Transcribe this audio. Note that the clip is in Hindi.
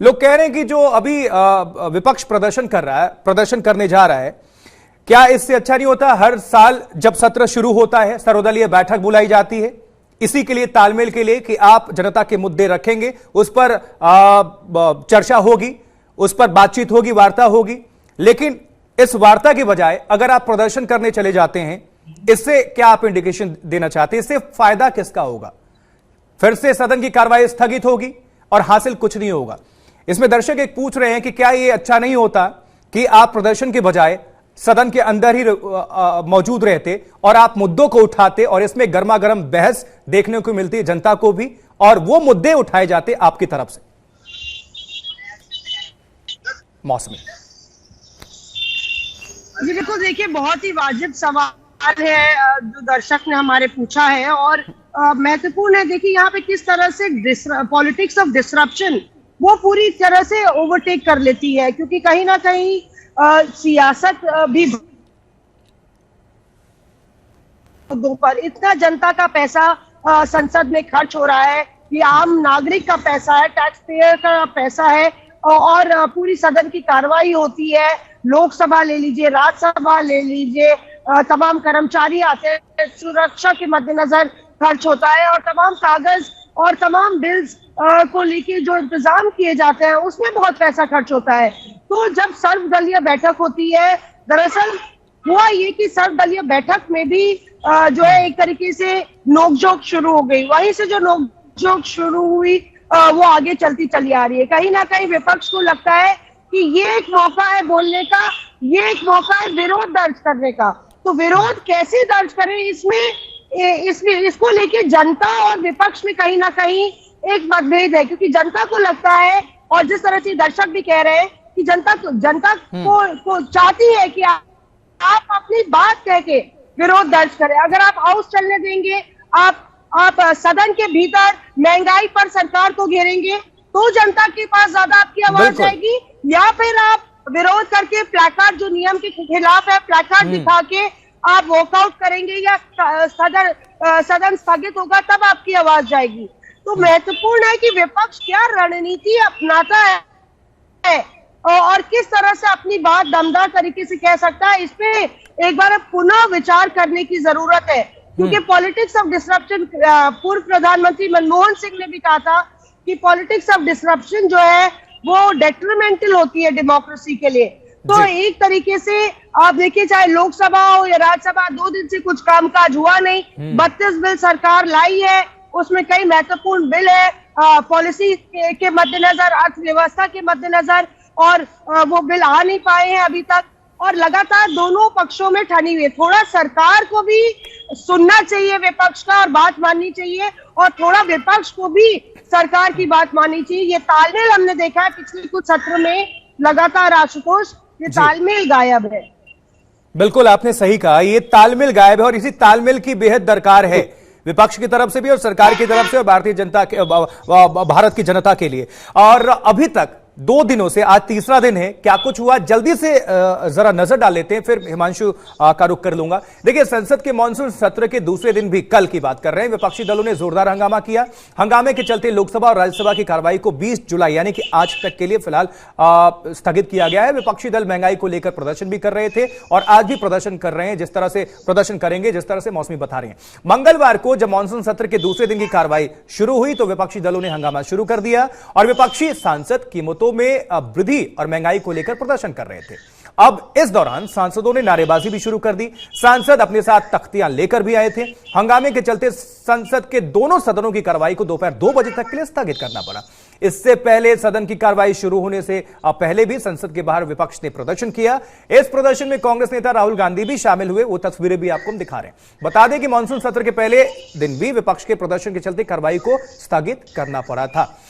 लोग कह रहे हैं कि जो अभी विपक्ष प्रदर्शन करने जा रहा है, क्या इससे अच्छा नहीं होता हर साल जब सत्र शुरू होता है सर्वदलीय बैठक बुलाई जाती है इसी के लिए, तालमेल के लिए कि आप जनता के मुद्दे रखेंगे, उस पर चर्चा होगी, उस पर बातचीत होगी, वार्ता होगी। लेकिन इस वार्ता के बजाय अगर आप प्रदर्शन करने चले जाते हैं, इससे क्या आप इंडिकेशन देना चाहते हैं? इससे फायदा किसका होगा? फिर से सदन की कार्रवाई स्थगित होगी और हासिल कुछ नहीं होगा। इसमें दर्शक एक पूछ रहे हैं कि क्या यह अच्छा नहीं होता कि आप प्रदर्शन के बजाय सदन के अंदर ही मौजूद रहते और आप मुद्दों को उठाते और इसमें गर्मा गर्म बहस देखने को मिलती जनता को भी, और वो मुद्दे उठाए जाते आपकी तरफ से। मौसमी जी बिल्कुल, देखिए बहुत ही वाजिब सवाल है जो दर्शक ने हमारे पूछा है और महत्वपूर्ण है। देखिए यहाँ पे किस तरह से पॉलिटिक्स ऑफ डिसरप्शन वो पूरी तरह से ओवरटेक कर लेती है, क्योंकि कहीं ना कहीं सियासत भी मुद्दों पर इतना जनता का पैसा संसद में खर्च हो रहा है, ये आम नागरिक का पैसा है, टैक्स पेयर का पैसा है, और पूरी सदन की कार्रवाई होती है। लोकसभा ले लीजिए, राज्यसभा ले लीजिए, तमाम कर्मचारी आते हैं, सुरक्षा के मद्देनजर खर्च होता है और तमाम कागज और तमाम बिल्स को लेके जो इंतजाम किए जाते हैं उसमें बहुत पैसा खर्च होता है। तो जब सर्वदलीय बैठक होती है, दरअसल हुआ ये कि सर्वदलीय बैठक में भी जो है एक तरीके से नोकझोंक शुरू हो गई। वहीं से जो नोकझोंक शुरू हुई वो आगे चलती चली आ रही है। कहीं ना कहीं विपक्ष को लगता है कि ये एक मौका है बोलने का, ये एक मौका है विरोध दर्ज करने का। तो विरोध कैसे दर्ज करें, इसको लेके जनता और विपक्ष में कहीं ना कहीं एक मतभेद है, क्योंकि जनता को लगता है, और जिस तरह से दर्शक भी कह रहे हैं कि जनता को चाहती है कि आप अपनी बात कह के विरोध दर्ज करें। अगर आप हाउस चलने देंगे, आप सदन के भीतर महंगाई पर सरकार को घेरेंगे, तो जनता के पास ज्यादा आपकी आवाज जाएगी, या फिर आप विरोध करके प्लेकार्ड जो नियम के खिलाफ है प्लेकार्ड दिखा के आप वॉकआउट करेंगे या सदन स्थगित होगा तब आपकी आवाज जाएगी। तो महत्वपूर्ण है कि विपक्ष क्या रणनीति अपनाता है और किस तरह से अपनी बात दमदार तरीके से कह सकता है, इस पे एक बार पुनः विचार करने की जरूरत है। क्योंकि पॉलिटिक्स ऑफ डिसरप्शन, पूर्व प्रधानमंत्री मनमोहन सिंह ने भी कहा था कि पॉलिटिक्स ऑफ डिसरप्शन जो है वो डेट्रीमेंटल होती है डेमोक्रेसी के लिए। तो एक तरीके से आप देखिए, चाहे लोकसभा हो या राज्यसभा, 2 दिन से कुछ कामकाज हुआ नहीं। 32 बिल सरकार लाई है, उसमें कई महत्वपूर्ण बिल है पॉलिसी के मद्देनजर, अर्थव्यवस्था के मद्देनजर, और वो बिल आ नहीं पाए हैं अभी तक, और लगातार दोनों पक्षों में ठनी हुई है। थोड़ा सरकार को भी सुनना चाहिए विपक्ष का और बात माननी चाहिए, और थोड़ा विपक्ष को भी सरकार की बात माननी चाहिए। ये तालमेल हमने देखा है पिछले कुछ सत्र में लगातार, आशुतोष, ये तालमेल गायब है। बिल्कुल आपने सही कहा, ये तालमेल गायब है और इसी तालमेल की बेहद दरकार है विपक्ष की तरफ से भी और सरकार की तरफ से और भारत की जनता के लिए। और अभी तक 2 दिनों से आज तीसरा दिन है, क्या कुछ हुआ जल्दी से जरा नजर डाल लेते हैं, फिर हिमांशु का रुख कर लूंगा। देखिए, संसद के मानसून सत्र के दूसरे दिन भी कल की बात कर रहे हैं, विपक्षी दलों ने जोरदार हंगामा किया। हंगामे के चलते लोकसभा और राज्यसभा की कार्रवाई को 20 जुलाई यानी कि आज तक के लिए फिलहाल स्थगित किया गया है। विपक्षी दल महंगाई को लेकर प्रदर्शन भी कर रहे थे और आज भी प्रदर्शन कर रहे हैं, जिस तरह से प्रदर्शन करेंगे जिस तरह से मौसमी बता रहे हैं। मंगलवार को जब मानसून सत्र के दूसरे दिन की कार्रवाई शुरू हुई तो विपक्षी दलों ने हंगामा शुरू कर दिया और विपक्षी सांसद कीमतों में वृद्धि और महंगाई को लेकर प्रदर्शन कर रहे थे। अब इस दौरान सांसदों ने नारेबाजी भी शुरू कर दी। सांसद अपने साथ तख्तियां लेकर भी आए थे। हंगामे के चलते संसद के दोनों सदनों की कार्रवाई को दोपहर 2 बजे तक के लिए स्थगित करना पड़ा। इससे पहले सदन की कार्रवाई शुरू होने से पहले भी संसद के बाहर विपक्ष ने प्रदर्शन किया। इस प्रदर्शन में कांग्रेस नेता राहुल गांधी भी शामिल हुए, वो तस्वीरें भी आपको हम दिखा रहे हैं। बता दें कि मानसून सत्र के पहले दिन भी विपक्ष के प्रदर्शन के चलते कार्रवाई को स्थगित करना पड़ा था।